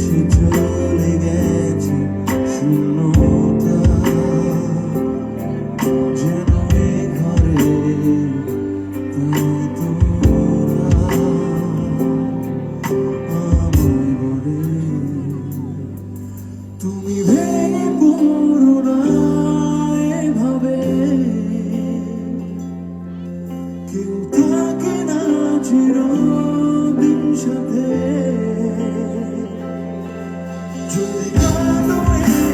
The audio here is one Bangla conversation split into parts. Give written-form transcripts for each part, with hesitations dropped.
সে চলে গেছে শূন্যতা, যেন এ ঘরে তাই তোরা আমায় বলে তুমি ভেঙে পড়ো না এভাবে, কেউ থাকে না চিরদিন সাথে। যদি কাঁদো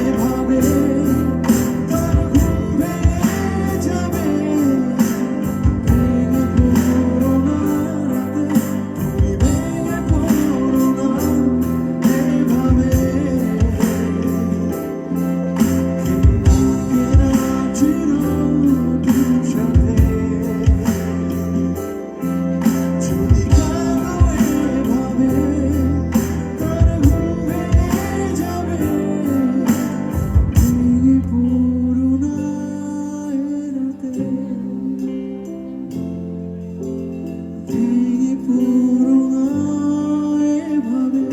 এভাবে তার ঘুম ভেঙে যাবে, ভেঙে পড়ো না রাতে, তুমি ভেঙে পড়ো না এভাবে, কেউ থাকে না চিরদিন সাথে। যদি কাঁদো এভাবে তার ঘুম ভেঙে যাবে, ভেঙে পড়ো না রাতে, ভেঙে পড়ো না এভাবে।